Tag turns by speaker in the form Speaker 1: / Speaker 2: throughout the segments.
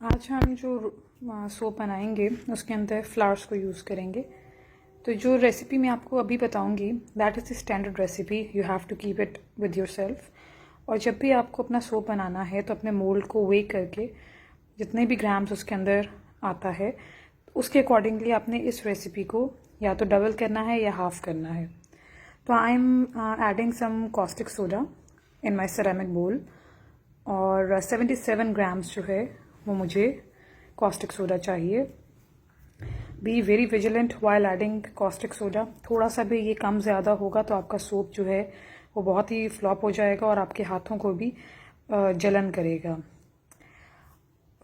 Speaker 1: आज हम जो सोप बनाएंगे उसके अंदर फ्लावर्स को यूज़ करेंगे। तो जो रेसिपी मैं आपको अभी बताऊंगी that is the standard recipe, you have to keep it with your self. और जब भी आपको अपना सोप बनाना है तो अपने मोल्ड को वे करके जितने भी ग्राम्स उसके अंदर आता है उसके अकॉर्डिंगली आपने इस रेसिपी को या तो डबल करना है या हाफ करना है। तो I am adding some caustic soda in my ceramic bowl और 77 ग्राम्स जो है वो मुझे कॉस्टिक सोडा चाहिए। Be very vigilant while adding caustic soda. थोड़ा सा भी ये कम ज़्यादा होगा तो आपका सोप जो है वो बहुत ही फ्लॉप हो जाएगा और आपके हाथों को भी जलन करेगा।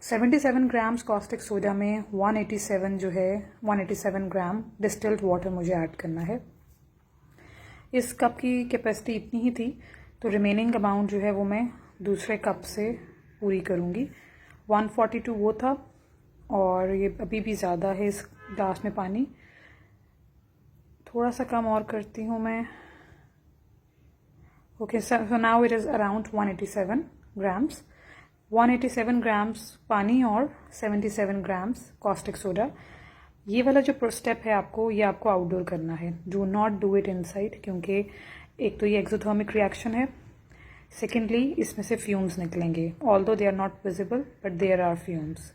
Speaker 1: 77 ग्राम्स कॉस्टिक सोडा में 187 जो है 187 ग्राम डिस्टिल्ड वाटर मुझे ऐड करना है। इस कप की कैपेसिटी इतनी ही थी तो रिमेनिंग अमाउंट जो है वो मैं दूसरे कप से पूरी करूँगी। 142 वो था और ये अभी भी ज़्यादा है इस ग्लास में पानी। थोड़ा सा कम और करती हूँ मैं। Okay, so now it is around 187 grams. 187 grams पानी और 77 ग्राम्स कॉस्टिक सोडा। ये वाला जो स्टेप है ये आपको आउटडोर करना है। Do not do it inside, क्योंकि एक तो ये एक्सोथर्मिक रिएक्शन है, सेकेंडली इसमें से फ्यूम्स निकलेंगे। Although they are not visible but there are fumes.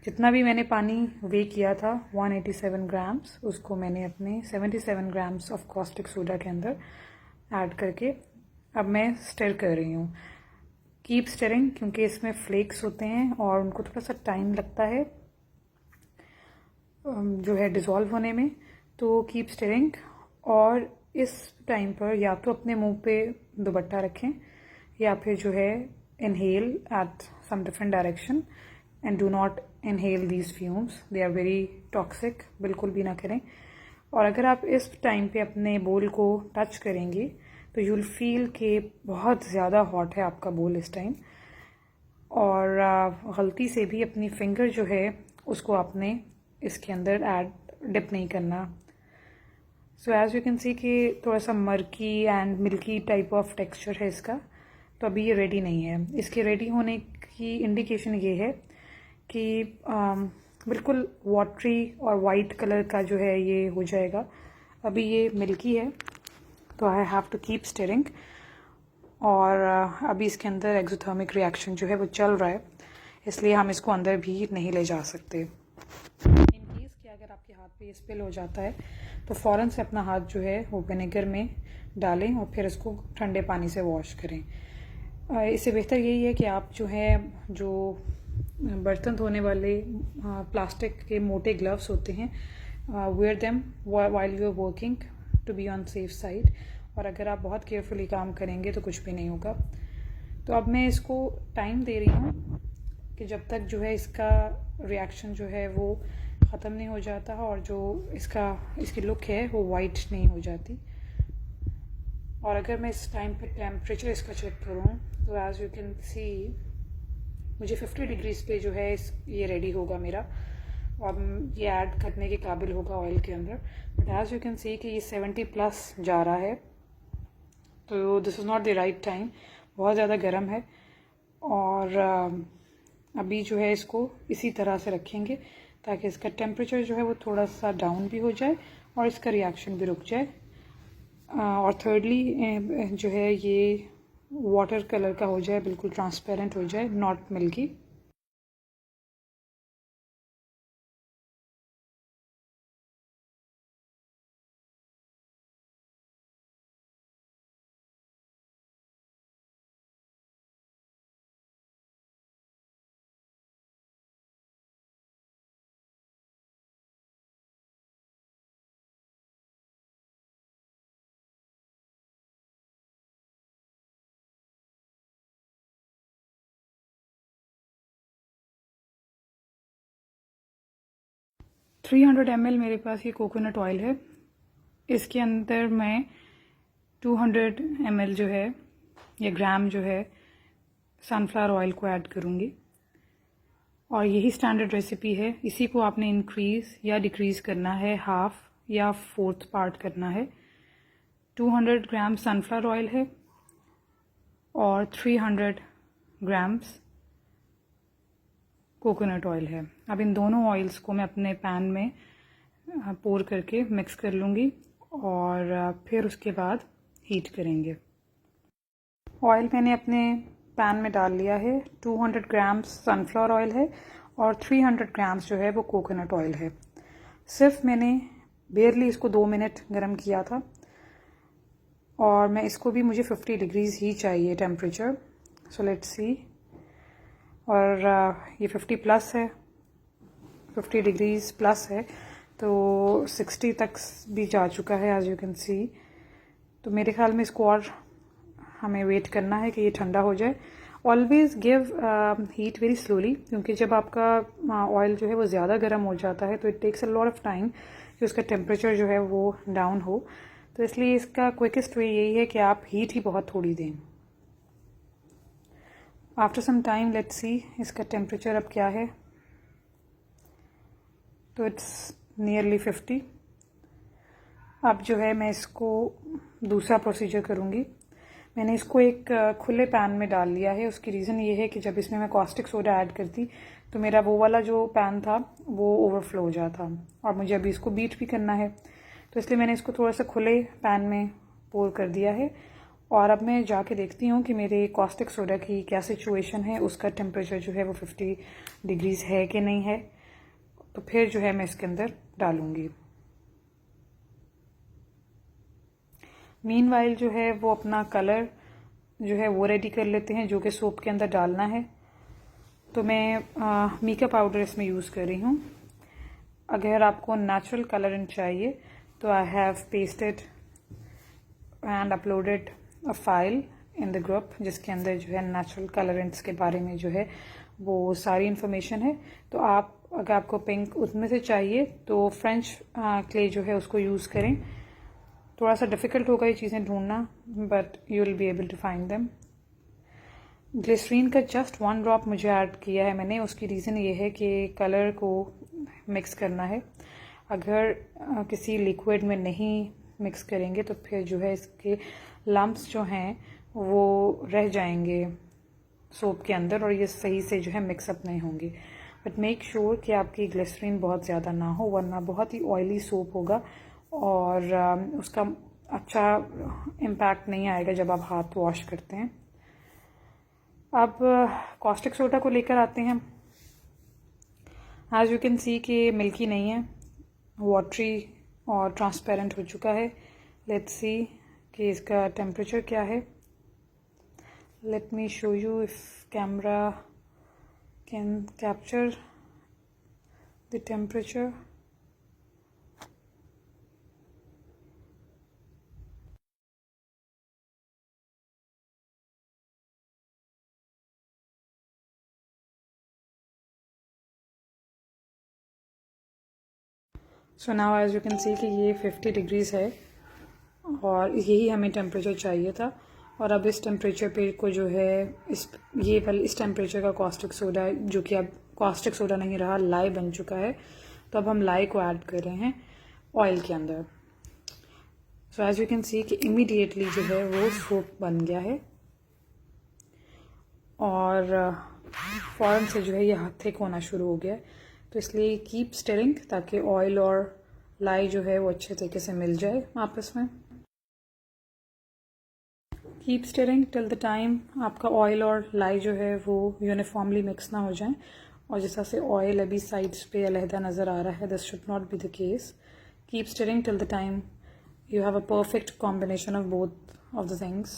Speaker 1: जितना भी मैंने पानी वे किया था 187 ग्राम्स, उसको मैंने अपने 77 ग्राम्स ऑफ कॉस्टिक सोडा के अंदर ऐड करके अब मैं स्टर कर रही हूँ। कीप स्टरिंग, क्योंकि इसमें फ्लेक्स होते हैं और उनको थोड़ा सा टाइम लगता है जो है डिज़ोल्व होने में। तो कीप स्टरिंग, और इस टाइम पर या तो अपने मुंह पे दुपट्टा रखें या फिर जो है inhale at some different direction and do not inhale these fumes, they are very toxic, बिल्कुल भी ना करें। और अगर आप इस टाइम पे अपने बोल को टच करेंगी तो यू विल फील कि बहुत ज़्यादा हॉट है आपका बोल इस टाइम। और गलती से भी अपनी फिंगर जो है उसको आपने इसके अंदर डिप नहीं करना। So as you can see कि थोड़ा सा murky and milky type of texture है इसका। तो अभी ये रेडी नहीं है। इसके रेडी होने की इंडिकेशन ये है कि बिल्कुल वाटरी और वाइट कलर का जो है ये हो जाएगा। अभी ये मिल्की है तो I have to keep stirring. और अभी इसके अंदर एक्सोथर्मिक रिएक्शन जो है वो चल रहा है, इसलिए हम इसको अंदर भी नहीं ले जा सकते। इन केस कि अगर आपके हाथ पे स्पिल हो जाता है तो फ़ौरन से अपना हाथ जो है वो विनेगर में डालें और फिर इसको ठंडे पानी से वॉश करें। इससे बेहतर यही है कि आप जो बर्तन धोने वाले प्लास्टिक के मोटे ग्लव्स होते हैं, wear them while you are working to be on safe side. और अगर आप बहुत केयरफुली काम करेंगे तो कुछ भी नहीं होगा। तो अब मैं इसको टाइम दे रही हूँ कि जब तक जो है इसका रिएक्शन जो है वो ख़त्म नहीं हो जाता और जो इसकी लुक है वो वाइट नहीं हो जाती। और अगर मैं इस टाइम पे टेम्परेचर इसका चेक करूँ तो एज यू कैन सी मुझे 50 डिग्रीज पे जो है ये रेडी होगा मेरा, और ये ऐड करने के काबिल होगा ऑयल के अंदर। But as you can see कि ये 70 प्लस जा रहा है, तो this is not the right time. बहुत ज़्यादा गर्म है और अभी जो है इसको इसी तरह से रखेंगे ताकि इसका टेम्परेचर जो है वो थोड़ा सा डाउन भी हो जाए और इसका रिएक्शन भी रुक जाए। और थर्डली जो है ये वाटर कलर का हो जाए, बिल्कुल ट्रांसपेरेंट हो जाए, नॉट मिल्की। थ्री 300 ml मेरे पास ये कोकोनट ऑयल है। इसके अंदर मैं 200 ml जो है या ग्राम जो है सनफ्लावर ऑयल को ऐड करूँगी। और यही स्टैंडर्ड रेसिपी है, इसी को आपने इंक्रीज़ या डिक्रीज़ करना है, हाफ या फोर्थ पार्ट करना है। 200 ग्राम सनफ्लावर ऑयल है और 300 ग्राम्स कोकोनट ऑयल है। अब इन दोनों ऑयल्स को मैं अपने पैन में पोर करके मिक्स कर लूँगी और फिर उसके बाद हीट करेंगे। ऑयल मैंने अपने पैन में डाल लिया है। 200 ग्राम्स सनफ्लावर ऑयल है और 300 ग्राम्स जो है वो कोकोनट ऑयल है। सिर्फ मैंने बेयरली इसको 2 मिनट गरम किया था और मैं इसको भी मुझे 50 डिग्रीज ही चाहिए टेम्परेचर। So let's see. और ये 50 प्लस है, 50 डिग्रीज प्लस है, तो 60 तक भी जा चुका है एज यू कैन सी। तो मेरे ख्याल में इसको और हमें वेट करना है कि ये ठंडा हो जाए। Always give heat very slowly, क्योंकि जब आपका ऑयल जो है वो ज़्यादा गर्म हो जाता है तो it takes a lot of time कि उसका टेम्परेचर जो है वो डाउन हो। तो इसलिए इसका क्विकेस्ट वे यही है कि आप हीट ही बहुत थोड़ी दें। After some time let's see इसका टेम्परेचर अब क्या है। तो इट्स नियरली 50। अब जो है मैं इसको दूसरा प्रोसीजर करूँगी। मैंने इसको एक खुले पैन में डाल लिया है। उसकी रीज़न ये है कि जब इसमें मैं कॉस्टिक सोडा ऐड करती तो मेरा वो वाला जो पैन था वो ओवरफ्लो हो जाता और मुझे अभी इसको बीट भी करना है। तो इसलिए मैंने इसको थोड़ा सा खुले पैन में पोर कर दिया है और अब मैं जाके देखती हूँ कि मेरे कॉस्टिक सोडा की क्या सिचुएशन है, उसका टेम्परेचर जो है वो 50 डिग्रीज़ है कि नहीं है। तो फिर जो है मैं इसके अंदर डालूँगी। मीनवाइल जो है वो अपना कलर जो है वो रेडी कर लेते हैं जो कि सोप के अंदर डालना है। तो मैं मीका पाउडर इसमें यूज़ कर रही हूँ। अगर आपको नेचुरल कलरेंट चाहिए तो I have pasted and uploaded a file in the group जिसके अंदर जो है नेचुरल कलरेंट्स के बारे में जो है वो सारी इन्फॉर्मेशन है। तो आप अगर आपको पिंक उसमें से चाहिए तो फ्रेंच क्ले जो है उसको यूज़ करें। थोड़ा सा डिफ़िकल्ट होगा ये चीज़ें ढूंढना, but you will be able to find them. Glycerine का जस्ट 1 ड्रॉप मुझे ऐड किया है मैंने। उसकी रीज़न ये है कि कलर को मिक्स करना है। अगर किसी लिक्विड में नहीं मिक्स करेंगे तो फिर जो है इसके लम्प्स जो हैं वो रह जाएंगे सोप के अंदर और ये सही से जो है मिक्सअप नहीं होंगे। बट मेक श्योर कि आपकी ग्लिसरीन बहुत ज़्यादा ना हो, वरना बहुत ही ऑयली सोप होगा और उसका अच्छा इम्पैक्ट नहीं आएगा जब आप हाथ वॉश करते हैं। अब कॉस्टिक सोडा को लेकर आते हैं। एज यू कैन सी कि मिल्की नहीं है, वाटरी और ट्रांसपेरेंट हो चुका है। लेट्स सी कि इसका टेम्परेचर क्या है। Let me show you if camera can capture the temperature. So now as you can see कि ये 50 डिग्रीज़ है और यही हमें टेम्परेचर चाहिए था। और अब इस टेम्परेचर पे को जो है इस टेम्परेचर का कॉस्टिक सोडा जो कि अब कॉस्टिक सोडा नहीं रहा, लाई बन चुका है। तो अब हम लाई को ऐड कर रहे हैं ऑयल के अंदर। So as you can see कि इमीडिएटली जो है वो सोप बन गया है और फ़ौरन से जो है ये थिक होना शुरू हो गया है। तो इसलिए कीप स्टिरिंग ताकि ऑयल और लाई जो है वो अच्छे तरीके से मिल जाए आपस में। Keep stirring till the time आपका ऑयल और लाई जो है वो यूनिफॉर्मली मिक्स ना हो जाए। और जैसा से ऑयल अभी साइड्स पे अलहदा नज़र आ रहा है, this should not be the case. Keep stirring till the time you have a perfect combination of both of the things.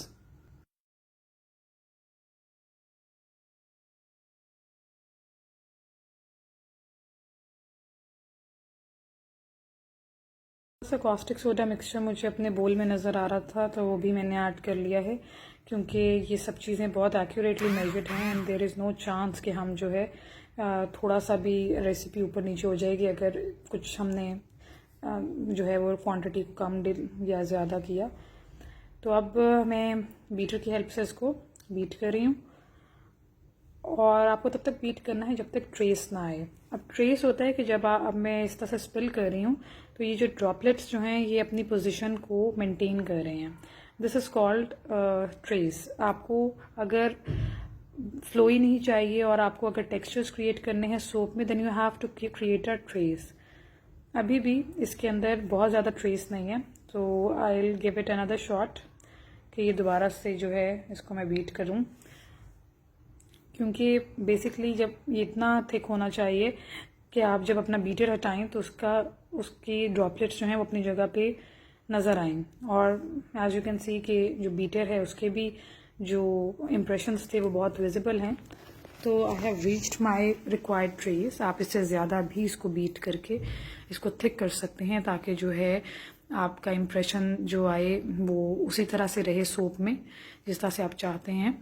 Speaker 1: सा कॉस्टिक सोडा मिक्सचर मुझे अपने बोल में नज़र आ रहा था तो वो भी मैंने ऐड कर लिया है, क्योंकि ये सब चीज़ें बहुत एक्यूरेटली मेजर्ड हैं and there is no chance कि हम जो है थोड़ा सा भी रेसिपी ऊपर नीचे हो जाएगी अगर कुछ हमने जो है वो क्वांटिटी को कम या ज़्यादा किया। तो अब मैं बीटर की हेल्प से इसको बीट कर रही हूँ और आपको तब तक बीट करना है जब तक ट्रेस ना आए। अब ट्रेस होता है कि जब अब मैं इस तरह से स्पिल कर रही हूँ तो ये जो ड्रॉपलेट्स जो हैं ये अपनी पोजीशन को मेंटेन कर रहे हैं। This is called trace. आपको अगर फ्लोई नहीं चाहिए और आपको अगर टेक्सचर्स क्रिएट करने हैं सोप में, then you have to create a trace. अभी भी इसके अंदर बहुत ज़्यादा ट्रेस नहीं है, तो I will give it another shot कि ये दोबारा से जो है इसको मैं बीट करूं, क्योंकि बेसिकली जब ये इतना थिक होना चाहिए कि आप जब अपना बीटर हटाएं तो उसकी ड्रॉपलेट्स जो हैं वो अपनी जगह पे नज़र आएं। और एज यू कैन सी कि जो बीटर है उसके भी जो इम्प्रेशंस थे वो बहुत विजिबल हैं। तो I have reached my required trace. आप इससे ज़्यादा भी इसको बीट करके इसको थिक कर सकते हैं ताकि जो है आपका इम्प्रेशन जो आए वो उसी तरह से रहे सोप में जिस तरह से आप चाहते हैं।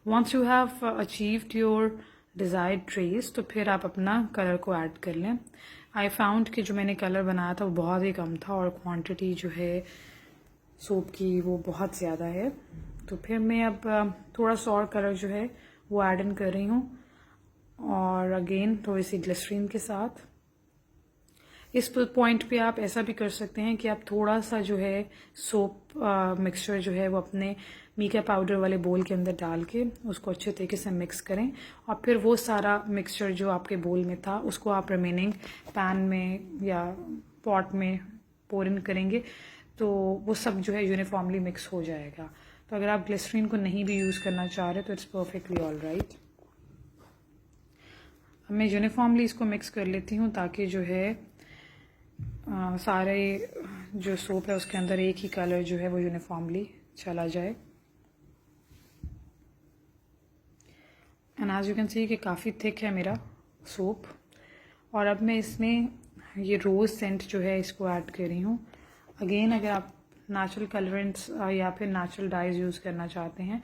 Speaker 1: Once you have achieved your desired trace तो फिर आप अपना कलर को ऐड कर लें। आई फाउंड कि जो मैंने कलर बनाया था वो बहुत ही कम था और क्वांटिटी जो है सोप की वो बहुत ज़्यादा है, तो फिर मैं अब थोड़ा सा और कलर जो है वो ऐड इन कर रही हूँ और अगेन थोड़ी सी ग्लिसरीन के साथ। इस पॉइंट पे आप ऐसा भी कर सकते हैं कि आप थोड़ा सा जो है सोप मिक्सचर जो है वो अपने मीका पाउडर वाले बोल के अंदर डाल के उसको अच्छे तरीके से मिक्स करें और फिर वो सारा मिक्सचर जो आपके बोल में था उसको आप रिमेनिंग पैन में या पॉट में पोर इन करेंगे, तो वो सब जो है यूनिफॉर्मली मिक्स हो जाएगा। तो अगर आप ग्लिसरीन को नहीं भी यूज़ करना चाह रहे तो इट्स परफेक्टली ऑल राइट। अब मैं यूनिफॉर्मली इसको मिक्स कर लेती हूँ ताकि जो है सारे जो सोप है उसके अंदर एक ही कलर जो है वो यूनिफॉर्मली चला जाए। And as you can see कि काफ़ी थिक है मेरा सोप। और अब मैं इसमें ये रोज़ सेंट जो है इसको ऐड कर रही हूँ। अगेन अगर आप नेचुरल कलरेंट्स या फिर नेचुरल डाइज यूज़ करना चाहते हैं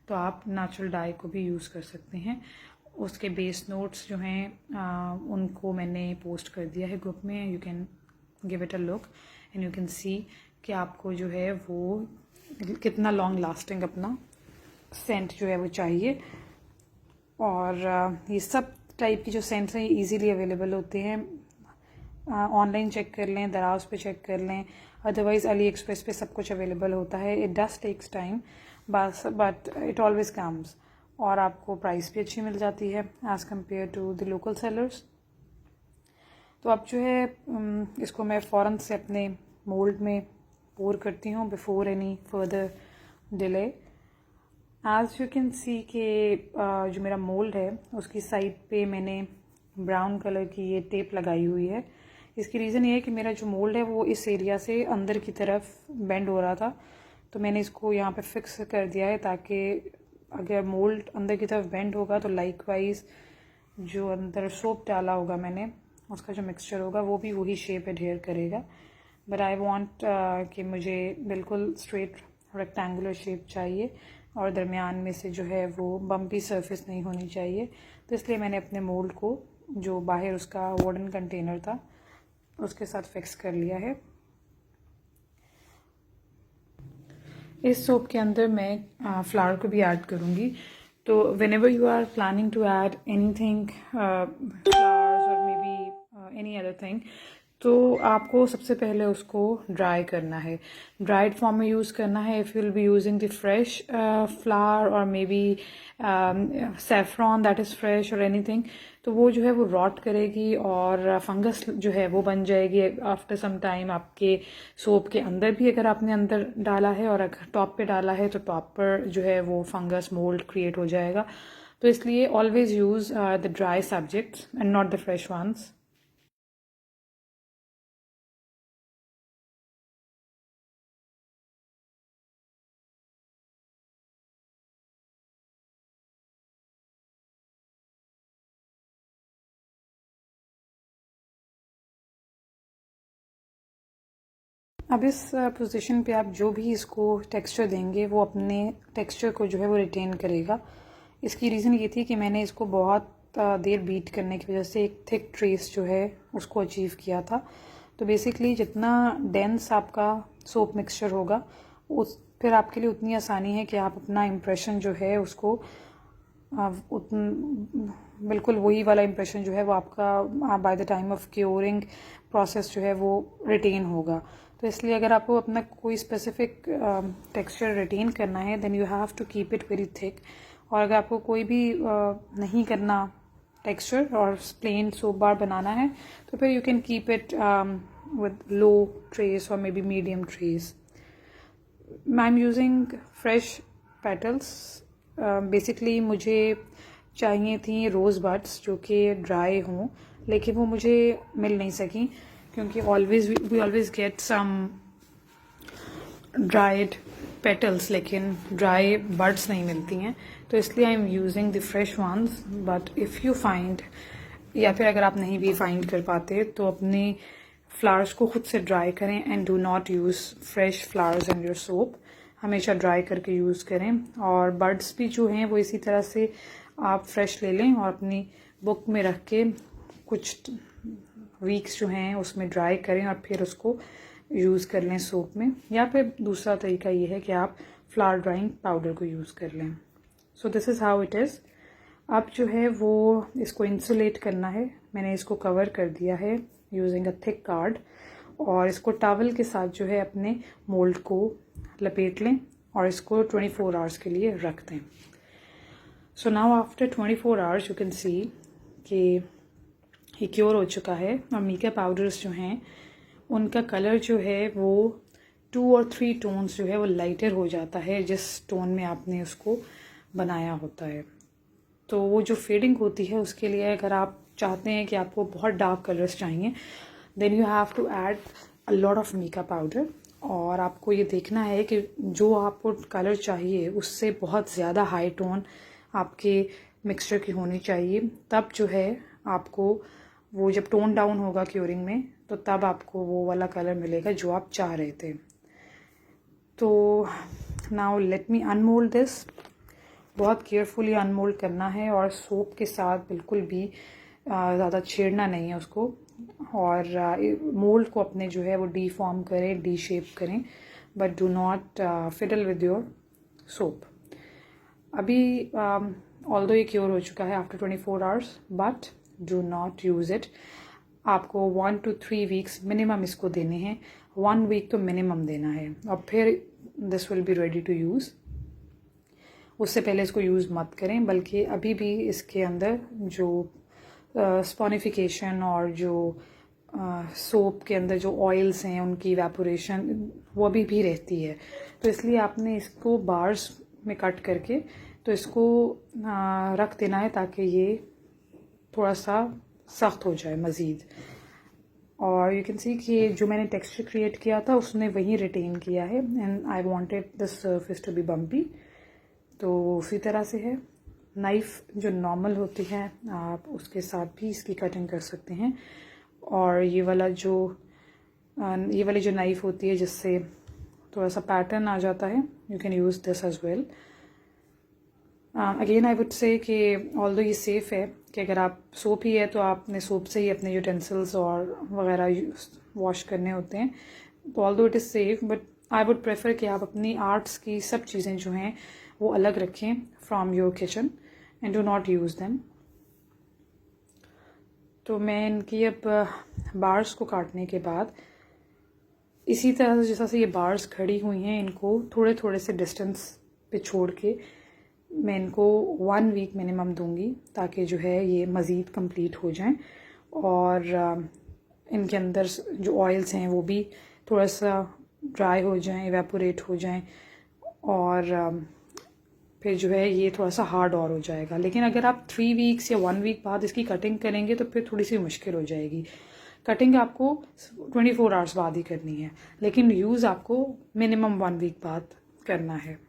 Speaker 1: तो आप नेचुरल डाई को भी यूज़ कर सकते हैं। उसके बेस नोट्स जो हैं उनको मैंने पोस्ट कर दिया है ग्रुप में, you can give it a look and you can see कि आपको जो है वो कितना लॉन्ग लास्टिंग अपना सेंट जो है वो चाहिए। और ये सब टाइप की जो सेंट्स हैं ये ईजीली अवेलेबल होते हैं। ऑनलाइन चेक कर लें, दराज पे चेक कर लें, अदरवाइज़ अली एक्सप्रेस पे सब कुछ अवेलेबल होता है। It does takes time but it always comes और आपको प्राइस भी अच्छी मिल जाती है as compare to the local sellers. तो अब जो है इसको मैं फ़ौरन से अपने मोल्ड में पोर करती हूँ before any further delay. As you can see कि जो मेरा मोल्ड है उसकी साइड पे मैंने ब्राउन कलर की ये टेप लगाई हुई है। इसकी रीज़न ये है कि मेरा जो मोल्ड है वो इस एरिया से अंदर की तरफ बेंड हो रहा था, तो मैंने इसको यहाँ पे फिक्स कर दिया है ताकि अगर मोल्ड अंदर की तरफ बेंड होगा तो लाइकवाइज जो अंदर सोप डाला होगा मैंने उसका जो मिक्सचर होगा वो भी वही शेप एडहेयर करेगा। बट आई वांट कि मुझे बिल्कुल स्ट्रेट रेक्टेंगुलर शेप चाहिए और दरमियान में से जो है वो बम्पी सरफेस नहीं होनी चाहिए, तो इसलिए मैंने अपने मोल्ड को जो बाहर उसका वुडन कंटेनर था उसके साथ फिक्स कर लिया है। इस सोप के अंदर मैं फ्लावर को भी ऐड करूँगी, तो whenever you are planning to add anything flowers और may be any other thing, तो आपको सबसे पहले उसको ड्राई करना है, ड्राइड फॉर्म में यूज़ करना है। If you will be using the fresh flower और may be saffron that is fresh और एनीथिंग, तो वो जो है वो रॉट करेगी और फंगस जो है वो बन जाएगी आफ्टर सम टाइम आपके सोप के अंदर भी। अगर आपने अंदर डाला है और अगर टॉप पे डाला है तो टॉप पर जो है वो फंगस मोल्ड क्रिएट हो जाएगा। तो इसलिए always use the dry subjects and not the fresh ones. अब इस पोजीशन पे आप जो भी इसको टेक्सचर देंगे वो अपने टेक्सचर को जो है वो रिटेन करेगा। इसकी रीज़न ये थी कि मैंने इसको बहुत देर बीट करने की वजह से एक थिक ट्रेस जो है उसको अचीव किया था। तो बेसिकली जितना डेंस आपका सोप मिक्सचर होगा उस फिर आपके लिए उतनी आसानी है कि आप अपना इम्प्रेशन जो है उसको बिल्कुल वही वाला इम्प्रेशन जो है वो आपका by the time of curing process जो है वो रिटेन होगा। तो इसलिए अगर आपको अपना कोई स्पेसिफिक टेक्सचर रिटेन करना है then you have to keep it very thick और अगर आपको कोई भी नहीं करना टेक्सचर और प्लेन सोप बार बनाना है तो फिर you can keep it with low trace और may be medium trace. I am using fresh petals. Basically मुझे चाहिए थी रोज़ बड्स जो कि ड्राई हों, लेकिन वो मुझे मिल नहीं सकी क्योंकि we always get some dried petals लेकिन ड्राई बड्स नहीं मिलती हैं, तो इसलिए I am using the fresh ones. But if you find, या फिर अगर आप नहीं भी फाइंड कर पाते तो अपने फ्लावर्स को खुद से ड्राई करें and do not use fresh flowers in your soap. हमेशा ड्राई करके यूज़ करें. और बड्स भी जो हैं वो इसी तरह से आप फ्रेश ले लें और अपनी बुक में रख के कुछ वीक्स जो हैं उसमें ड्राई करें और फिर उसको यूज़ कर लें सोप में. या फिर दूसरा तरीका ये है कि आप फ्लावर ड्राइंग पाउडर को यूज़ कर लें. So this is how it is. अब जो है वो इसको इंसुलेट करना है. मैंने इसको कवर कर दिया है यूजिंग अ थिक कार्ड, और इसको टॉवल के साथ जो है अपने मोल्ड को लपेट लें और इसको 24 आवर्स के लिए रख दें. So now after 24 hours you can see कि ये क्योर हो चुका है. और मीका पाउडर्स जो हैं उनका कलर जो है वो 2 और 3 टोन्स जो है वो लाइटर हो जाता है जिस टोन में आपने उसको बनाया होता है. तो वो जो फेडिंग होती है उसके लिए अगर आप चाहते हैं कि आपको बहुत डार्क कलर्स चाहिए, then you have to add a lot of mica powder. और आपको ये देखना है कि जो आपको कलर चाहिए उससे बहुत ज़्यादा हाई टोन आपके मिक्सचर की होनी चाहिए. तब जो है आपको वो जब टोन डाउन होगा क्योरिंग में तो तब आपको वो वाला कलर मिलेगा जो आप चाह रहे थे. तो नाउ लेट मी अनमोल्ड दिस. बहुत केयरफुली अनमोल्ड करना है और सोप के साथ बिल्कुल भी ज़्यादा छेड़ना नहीं है उसको. और मोल्ड को अपने जो है वो डी फॉर्म करें, डी शेप करें, but do not fiddle with your soap. अभी ऑल्दो ये क्योर हो चुका है after 24 hours, but do not use it. आपको 1 to 3 वीक्स मिनिमम इसको देने हैं. 1 वीक तो मिनिमम देना है और फिर this will be ready to use. उससे पहले इसको यूज़ मत करें, बल्कि अभी भी इसके अंदर जो स्पॉनिफिकेशन और जो सोप के अंदर जो ऑयल्स हैं उनकी इवेपोरेशन वो अभी भी रहती है. तो इसलिए आपने इसको बार्स में कट करके तो इसको रख देना है ताकि ये थोड़ा सा सख्त हो जाए मज़ीद. और यू कैन सी कि जो मैंने टेक्सचर क्रिएट किया था उसने वही रिटेन किया है. And I wanted the surface to be bumpy. तो उसी तरह से है. नाइफ़ जो नॉर्मल होती है आप उसके साथ भी इसकी कटिंग कर सकते हैं. और ये वाली जो नाइफ़ होती है जिससे थोड़ा सा पैटर्न आ जाता है, you can use this as well. Again I would say कि ऑल्दो ये सेफ़ है कि अगर आप सोप ही है तो आपने सोप से ही अपने यूटेंसिल्स और वगैरह वॉश करने होते हैं. तो although it is safe, but I would prefer कि आप अपनी आर्ट्स की सब चीज़ें जो हैं वो अलग रखें from your kitchen and do not use them. तो मैं इनकी अब बार्स को काटने के बाद इसी तरह से जैसा से ये बार्स खड़ी हुई हैं इनको थोड़े थोड़े से डिस्टेंस पे छोड़ के मैं इनको 1 वीक मिनिमम दूंगी ताकि जो है ये मज़ीद कंप्लीट हो जाएं. और इनके अंदर जो ऑयल्स हैं वो भी थोड़ा सा ड्राई हो जाएं, इवेपोरेट हो जाएं, और फिर जो है ये थोड़ा सा हार्ड और हो जाएगा. लेकिन अगर आप 3 वीक्स या 1 वीक बाद इसकी कटिंग करेंगे तो फिर थोड़ी सी मुश्किल हो जाएगी. कटिंग आपको 24 आवर्स बाद ही करनी है, लेकिन यूज़ आपको मिनिमम 1 वीक बाद करना है.